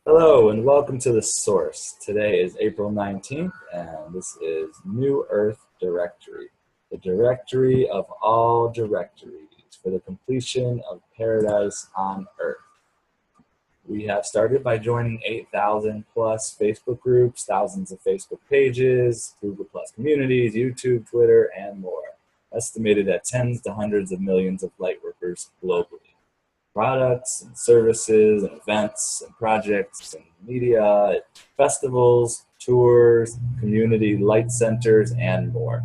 Hello and welcome to The Source. Today is April 19th and this is New Earth Directory, the directory of all directories for the completion of paradise on Earth. We have started by joining 8,000 plus Facebook groups, thousands of Facebook pages, Google plus communities, YouTube, Twitter, and more, estimated at tens to hundreds of millions of Lightworkers globally. Products and services and events and projects and media, festivals, tours, community light centers, and more.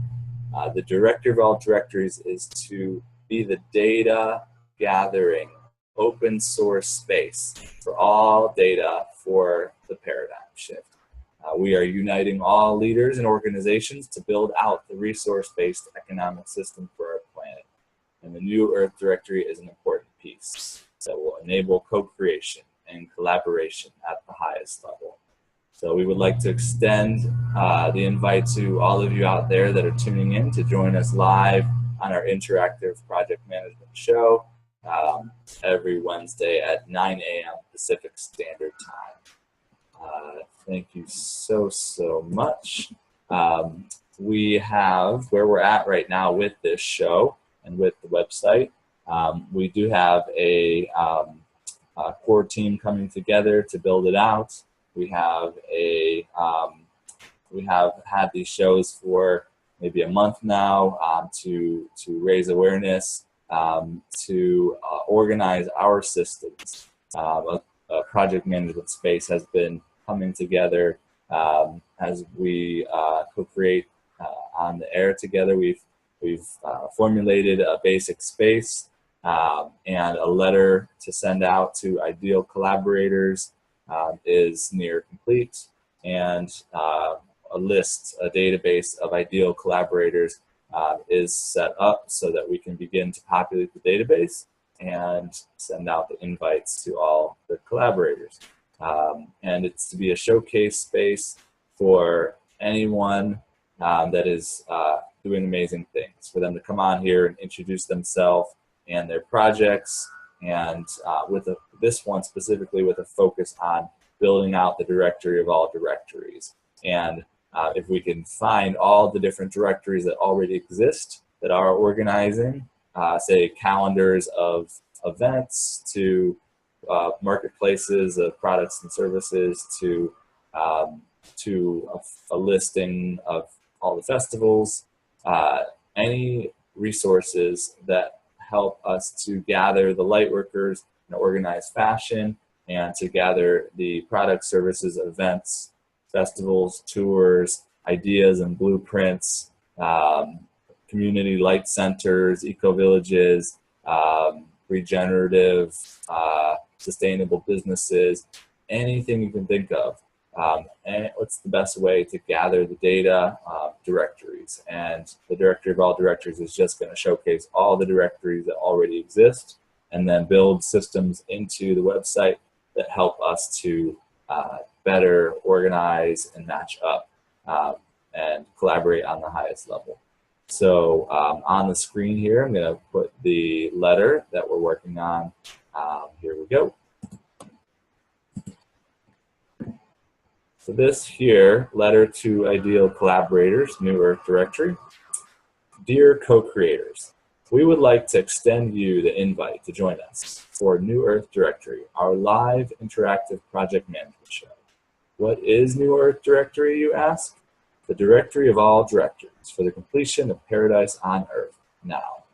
The Directory of ALL Directories is to be the data gathering open source space for all data for the paradigm shift. We are uniting all leaders and organizations to build out the resource-based economic system for our planet. And the New Earth Directory is an important piece that will enable co-creation and collaboration at the highest level. So we would like to extend the invite to all of you out there that are tuning in to join us live on our interactive project management show every Wednesday at 9 a.m. Pacific Standard Time. Thank you so much. We have where we're at right now with this show and with the website. We do have a core team coming together to build it out. We have had these shows for maybe a month now to raise awareness, to organize our systems. A project management space has been coming together as we co-create on the air together. We've formulated a basic space and a letter to send out to ideal collaborators is near complete, and a database of ideal collaborators is set up so that we can begin to populate the database and send out the invites to all the collaborators. And it's to be a showcase space for anyone that is doing amazing things, for them to come on here and introduce themselves and their projects, and this one specifically with a focus on building out the directory of all directories. And if we can find all the different directories that already exist that are organizing, say calendars of events, to marketplaces of products and services, to a listing of all the festivals, any resources that help us to gather the Lightworkers in an organized fashion and to gather the products, services, events, festivals, tours, ideas and blueprints, community light centers, eco-villages, regenerative, sustainable businesses, anything you can think of. And what's the best way to gather the data? Directories. And the Directory of ALL Directories is just going to showcase all the directories that already exist and then build systems into the website that help us to better organize and match up and collaborate on the highest level. So on the screen here, I'm going to put the letter that we're working on. Here we go. So this here, letter to ideal collaborators, New Earth Directory. Dear co-creators, we would like to extend you the invite to join us for New Earth Directory, our live interactive project management show. What is New Earth Directory, you ask? The directory of all directories for the completion of paradise on Earth now.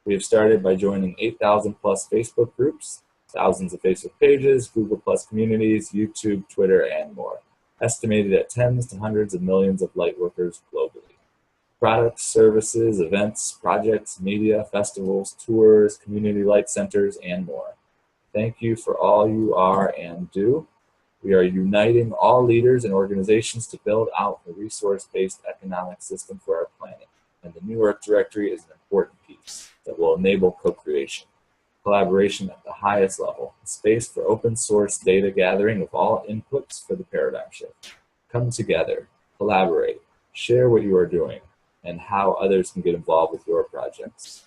We have started by joining 8,000 plus Facebook groups, thousands of Facebook pages, Google plus communities, YouTube, Twitter, and more, estimated at tens to hundreds of millions of Lightworkers globally. Products, services, events, projects, media, festivals, tours, community light centers, and more. Thank you for all you are and do. We are uniting all leaders and organizations to build out the resource-based economic system for our planet. And the New Earth Directory is an important piece that will enable co-creation, collaboration at the highest level, a space for open source data gathering of all inputs for the paradigm shift. Come together, collaborate, share what you are doing, and how others can get involved with your projects.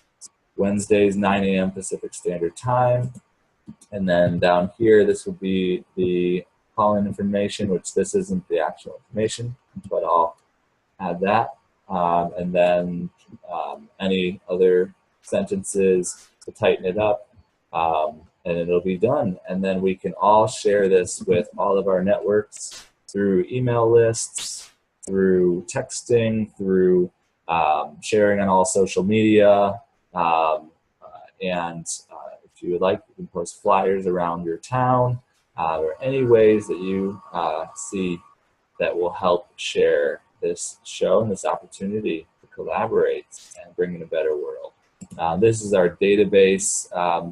Wednesdays, 9 a.m. Pacific Standard Time. And then down here, this will be the call-in information, which this isn't the actual information, but I'll add that. And then any other sentences to tighten it up, and it'll be done. And then we can all share this with all of our networks through email lists, through texting, through sharing on all social media, and if you would like, you can post flyers around your town, or any ways that you see that will help share this show and this opportunity to collaborate and bring in a better world. This is our database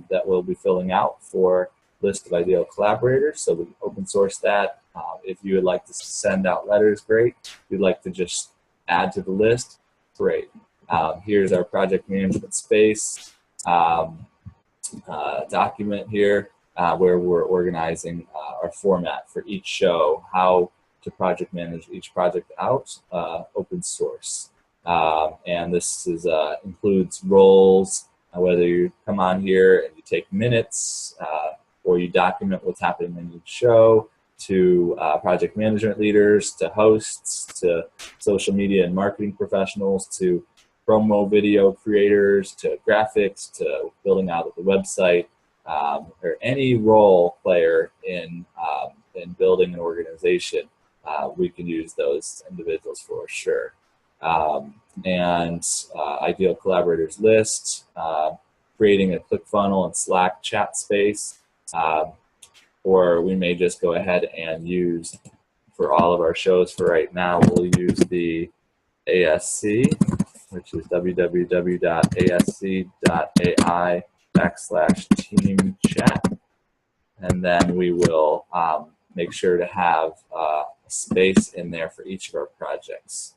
that we'll be filling out for list of ideal collaborators. So we open source that. If you would like to send out letters, great. If you'd like to just add to the list, great. Here's our project management space document here where we're organizing our format for each show, how to project manage each project out, open source. And this is, includes roles, whether you come on here and you take minutes or you document what's happening in each show, to project management leaders, to hosts, to social media and marketing professionals, to promo video creators, to graphics, to building out the website, or any role player in building an organization. We can use those individuals for sure. And ideal collaborators list, creating a ClickFunnels and Slack chat space, or we may just go ahead and use, for all of our shows for right now, we'll use the ASC, which is www.asc.ai/team-chat. And then we will make sure to have a space in there for each of our projects.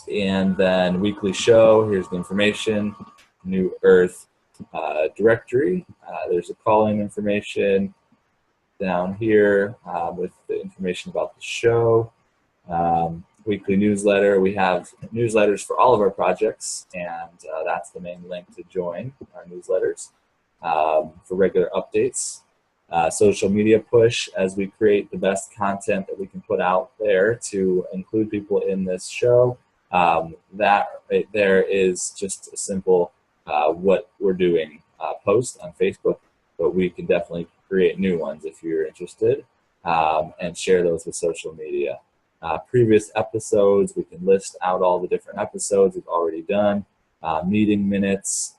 And then weekly show, here's the information, New Earth directory. There's a call-in information down here with the information about the show. Weekly newsletter, we have newsletters for all of our projects, and that's the main link to join our newsletters for regular updates. Social media push, as we create the best content that we can put out there to include people in this show. That right there is just a simple what we're doing post on Facebook, but we can definitely create new ones if you're interested, and share those with social media. Previous episodes, we can list out all the different episodes we've already done. Meeting minutes,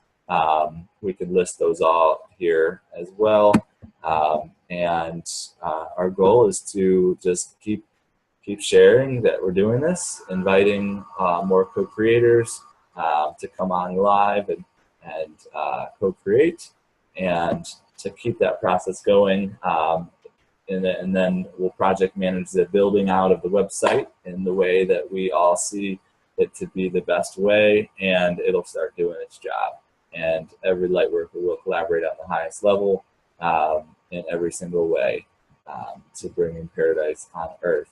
we can list those all here as well. And our goal is to just keep sharing that we're doing this, inviting more co-creators to come on live and co-create, and to keep that process going. And then we'll project manage the building out of the website in the way that we all see it to be the best way, and it'll start doing its job. And every Lightworker will collaborate on the highest level in every single way to bring in paradise on earth.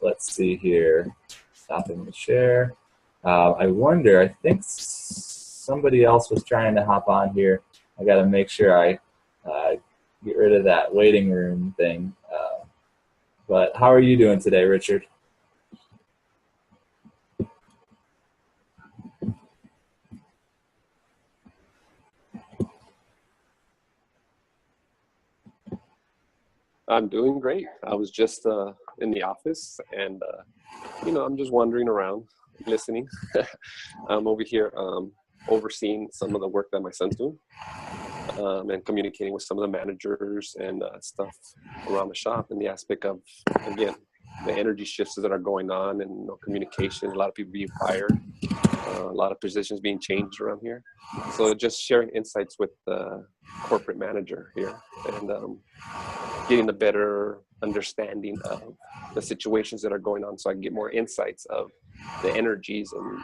Let's see here, stopping the share. I wonder, I think somebody else was trying to hop on here. I got to make sure I get rid of that waiting room thing. But how are you doing today, Richard? I'm doing great. I was just in the office, and I'm just wandering around, listening. I'm over here overseeing some of the work that my son's doing, and communicating with some of the managers and stuff around the shop, in the aspect of, again, the energy shifts that are going on, and communication. A lot of people being fired, a lot of positions being changed around here. So just sharing insights with the corporate manager here, and getting a better understanding of the situations that are going on, so I can get more insights of the energies and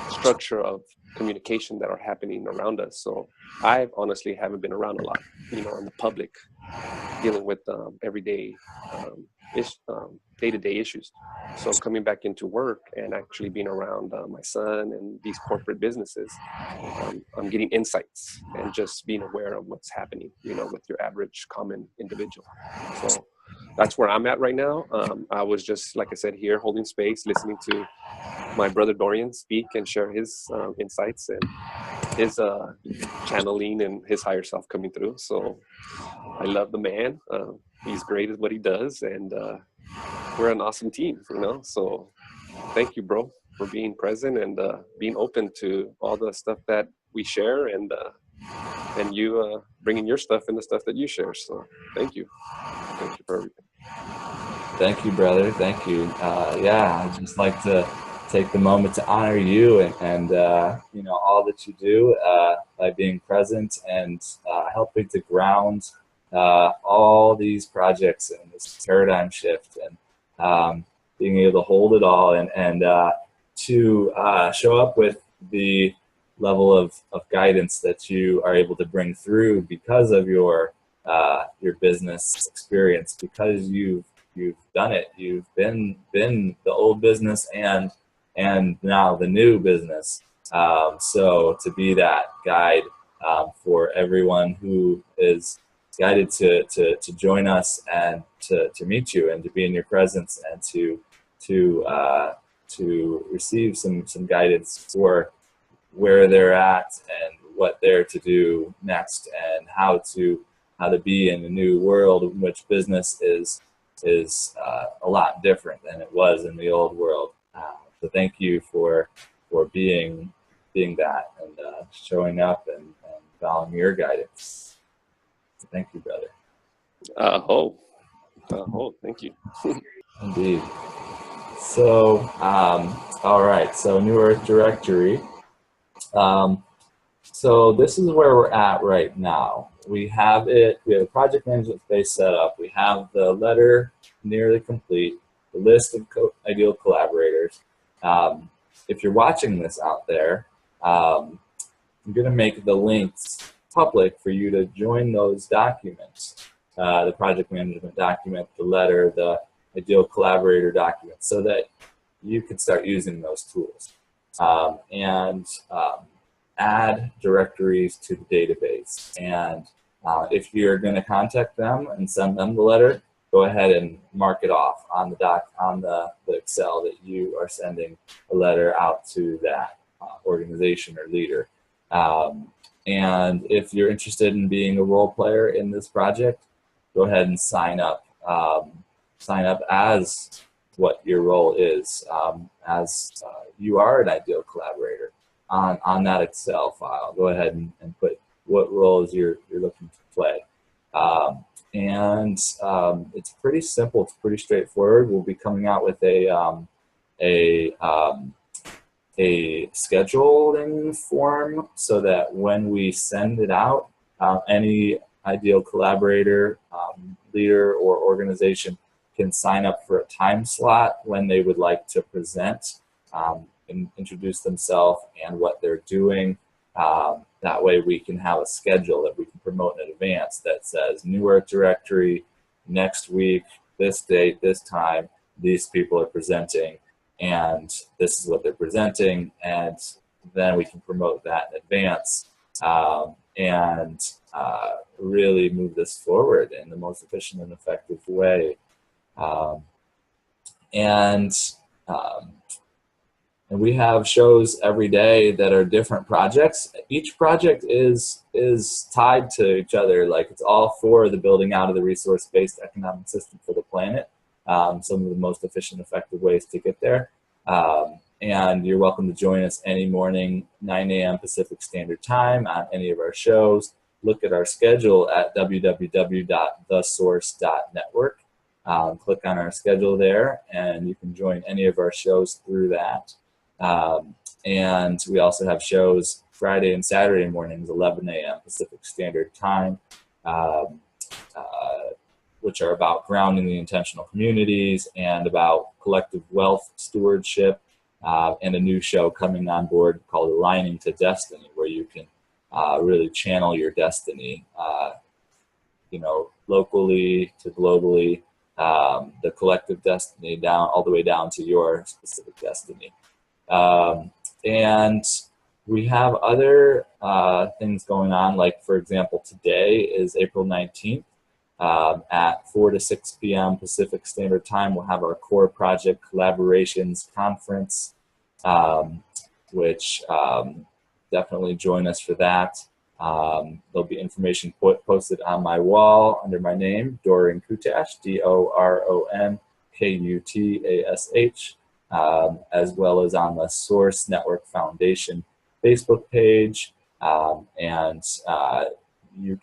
structure of communication that are happening around us. So I honestly haven't been around a lot, you know, in the public, dealing with everyday day-to-day issues. So coming back into work and actually being around my son and these corporate businesses, I'm getting insights and just being aware of what's happening, you know, with your average common individual. So that's where I'm at right now. I was just, like I said, here holding space, listening to my brother Dorian speak and share his insights and his channeling and his higher self coming through. So I love the man. He's great at what he does, and we're an awesome team, you know. So thank you, bro, for being present and being open to all the stuff that we share, and you bringing your stuff and the stuff that you share. So thank you for everything. Thank you, brother. Thank you. Yeah, I'd just like to take the moment to honor you and you know, all that you do by being present and helping to ground all these projects and this paradigm shift, and being able to hold it all and to show up with the level of guidance that you are able to bring through because of your business experience, because you've done it. You've been the old business and now the new business. So to be that guide for everyone who is guided to join us and to meet you and to be in your presence and to receive some guidance for where they're at and what they're to do next, and how to be in a new world in which business is a lot different than it was in the old world. So thank you for being that and showing up and following your guidance. So thank you, brother. Thank you. Indeed. So all right, so New Earth Directory. So this is where we're at right now. We have a project management space set up. We have the letter nearly complete, the list of ideal collaborators. If you're watching this out there, I'm going to make the links public for you to join those documents, the project management document, the letter, the ideal collaborator document, so that you can start using those tools and add directories to the database. And if you're going to contact them and send them the letter, go ahead and mark it off on the Excel that you are sending a letter out to that organization or leader. And if you're interested in being a role player in this project, go ahead and sign up. Sign up as what your role is, as you are an ideal collaborator on that Excel file. Go ahead and put what roles you're looking to play. And it's pretty simple. It's pretty straightforward. We'll be coming out with a scheduling form so that when we send it out, any ideal collaborator, leader, or organization can sign up for a time slot when they would like to present and introduce themselves and what they're doing. That way we can have a schedule that we can promote in advance that says New Earth Directory, next week, this date, this time, these people are presenting, and this is what they're presenting, and then we can promote that in advance and really move this forward in the most efficient and effective way. And we have shows every day that are different projects. Each project is tied to each other. Like, it's all for the building out of the resource-based economic system for the planet. Some of the most efficient, effective ways to get there. And you're welcome to join us any morning, 9 a.m. Pacific Standard Time on any of our shows. Look at our schedule at www.thesource.network. Click on our schedule there, and you can join any of our shows through that. And we also have shows Friday and Saturday mornings, 11 a.m. Pacific Standard Time, which are about grounding the intentional communities and about collective wealth stewardship and a new show coming on board called Aligning to Destiny, where you can really channel your destiny, you know, locally to globally, the collective destiny down all the way down to your specific destiny. And we have other things going on, like, for example, today is April 19th. At 4 to 6 p.m. Pacific Standard Time, we'll have our Core Project Collaborations Conference, which definitely join us for that. There'll be information posted on my wall under my name, Doran Kutash, DORON KUTASH, as well as on the Source Network Foundation Facebook page, and you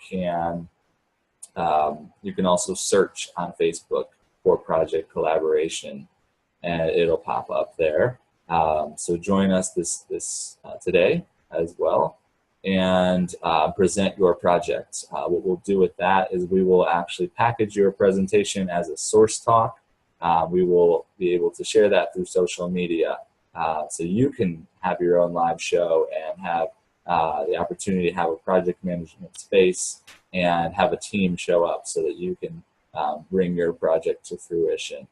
can also search on Facebook for Project Collaboration, and it'll pop up there. So join us today as well, and present your project. What we'll do with that is we will actually package your presentation as a source talk. We will be able to share that through social media, so you can have your own live show and have the opportunity to have a project management space and have a team show up so that you can bring your project to fruition.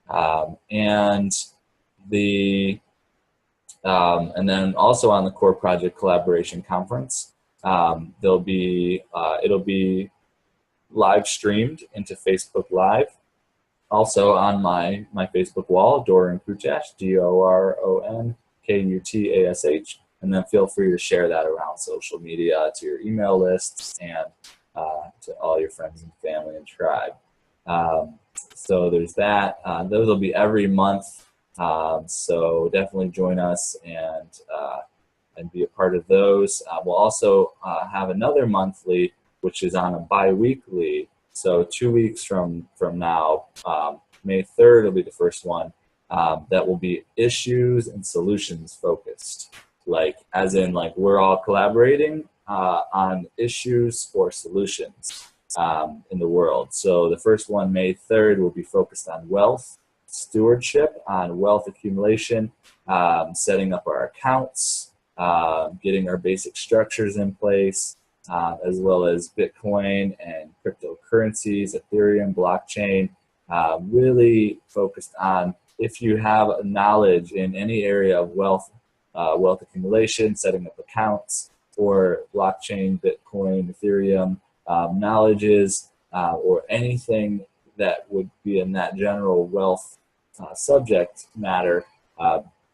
And then also on the Core Project Collaboration Conference, it'll be live streamed into Facebook Live. Also on my Facebook wall, Doran Kutash, DORONKUTASH, and then feel free to share that around social media, to your email lists, and to all your friends and family and tribe. So there's that. Those will be every month. So definitely join us and be a part of those. We'll also have another monthly, which is on a bi-weekly. So 2 weeks from now, May 3rd will be the first one. That will be issues and solutions focused. Like, as in, like, we're all collaborating on issues or solutions in the world. So the first one, May 3rd, will be focused on wealth stewardship, on wealth accumulation, setting up our accounts, getting our basic structures in place, as well as Bitcoin and cryptocurrencies, Ethereum, blockchain, really focused on, if you have knowledge in any area of wealth accumulation, setting up accounts, or blockchain, Bitcoin, Ethereum, knowledges, or anything that would be in that general wealth subject matter,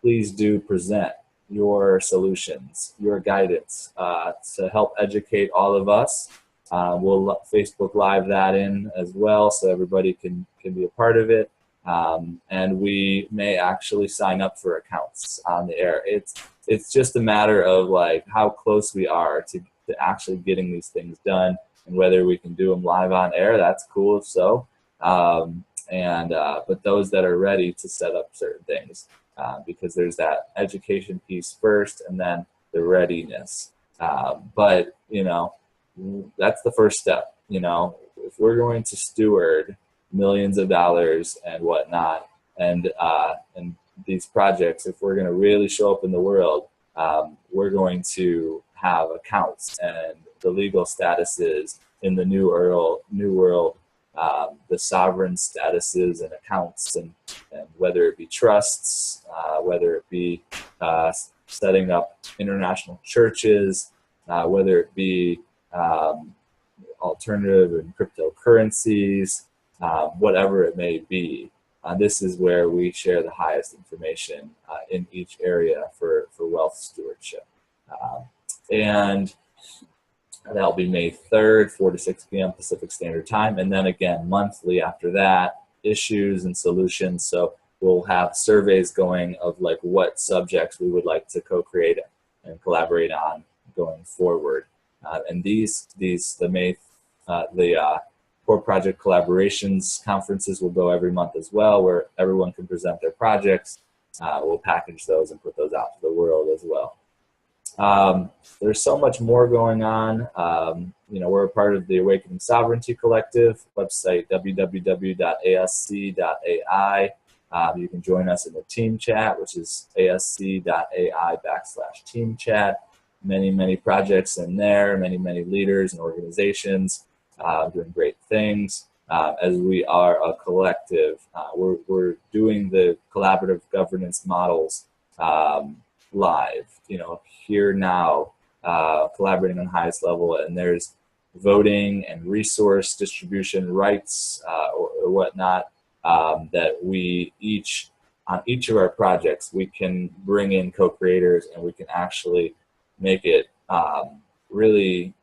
please do present your solutions, your guidance, to help educate all of us. We'll Facebook Live that in as well, so everybody can be a part of it. And we may actually sign up for accounts on the air. It's just a matter of, like, how close we are to actually getting these things done, and whether we can do them live on air. That's cool if so. But those that are ready to set up certain things, because there's that education piece first, and then the readiness. But you know, that's the first step. You know, if we're going to steward millions of dollars and whatnot, and these projects, if we're going to really show up in the world, we're going to have accounts and the legal statuses in the new world, the sovereign statuses and accounts, and whether it be trusts, whether it be setting up international churches, whether it be alternative and cryptocurrencies, whatever it may be. This is where we share the highest information in each area for wealth stewardship. And that'll be May 3rd, 4 to 6 p.m. Pacific Standard Time. And then again, monthly after that, issues and solutions. So we'll have surveys going of, like, what subjects we would like to co-create and collaborate on going forward. And the Core Project Collaborations conferences will go every month as well, where everyone can present their projects. We'll package those and put those out to the world as well. There's so much more going on. You know, we're a part of the Awakening Sovereignty Collective website, www.asc.ai. You can join us in the team chat, which is asc.ai/team chat. Many projects in there, many leaders and organizations doing great things. As we are a collective, we're doing the collaborative governance models live, here now, collaborating on the highest level, and there's voting and resource distribution rights or whatnot that we on each of our projects, we can bring in co-creators, and we can actually make it really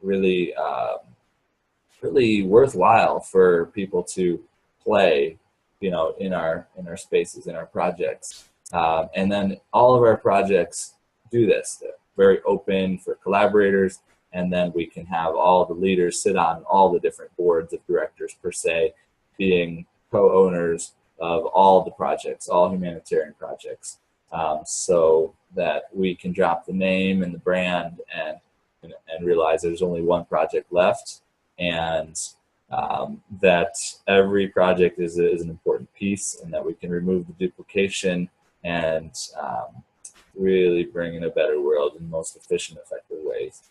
worthwhile for people to play, in our spaces, in our projects. And then all of our projects do this. They're very open for collaborators, and then we can have all the leaders sit on all the different boards of directors per se, being co-owners of all the projects, all humanitarian projects, so that we can drop the name and the brand and realize there's only one project left, and that every project is an important piece, and that we can remove the duplication and really bring in a better world in the most efficient, effective ways.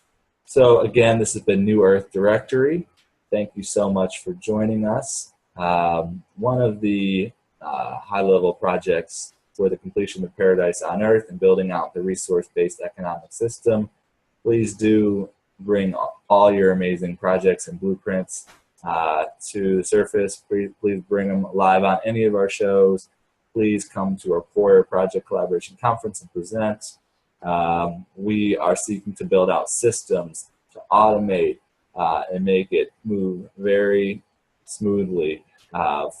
So again, this has been New Earth Directory. Thank you so much for joining us. One of the high-level projects for the completion of Paradise on Earth and building out the resource-based economic system. Please do bring all your amazing projects and blueprints to the surface. Please bring them live on any of our shows. Please come to our POIR Project Collaboration Conference and present. We are seeking to build out systems to automate and make it move very smoothly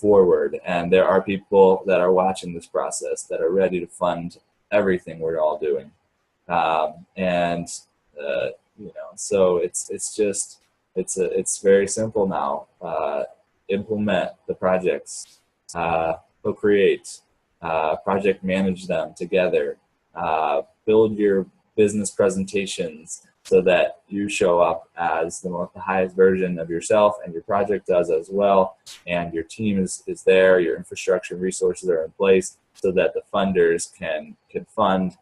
forward. And there are people that are watching this process that are ready to fund everything we're all doing. So it's very simple now. Implement the projects, co-create, project manage them together, build your business presentations so that you show up as the highest version of yourself, and your project does as well, and your team is there, your infrastructure and resources are in place so that the funders can fund,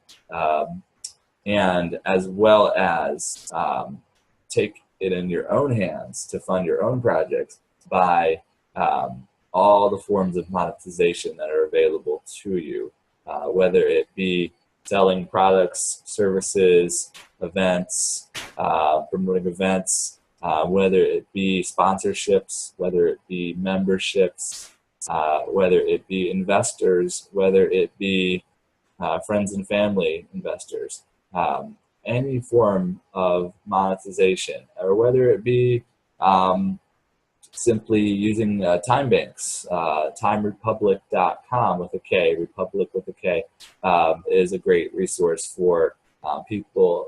and as well as take it in your own hands to fund your own projects by all the forms of monetization that are available to you, whether it be selling products, services, events, promoting events, whether it be sponsorships, whether it be memberships, whether it be investors, whether it be friends and family investors, any form of monetization, or whether it be simply using time banks. TimeRepublic.com with a K, Republic with a K, is a great resource for people.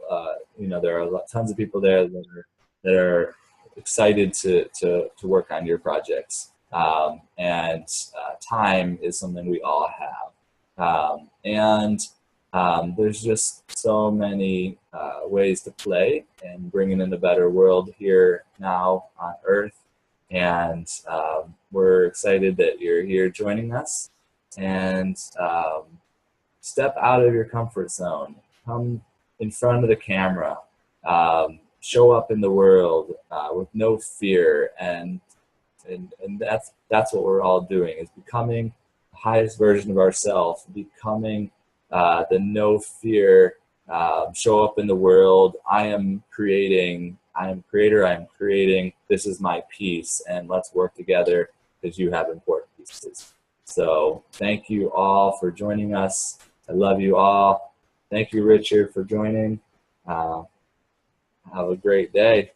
There are tons of people there that are excited to work on your projects. And time is something we all have. There's just so many ways to play and bringing in a better world here now on Earth. And we're excited that you're here joining us. And step out of your comfort zone. Come in front of the camera. Show up in the world with no fear. And that's what we're all doing, is becoming the highest version of ourselves, becoming the no fear, show up in the world. I am creating, I am creator, I am creating, this is my piece, and let's work together because you have important pieces. So thank you all for joining us. I love you all. Thank you, Richard, for joining. Have a great day.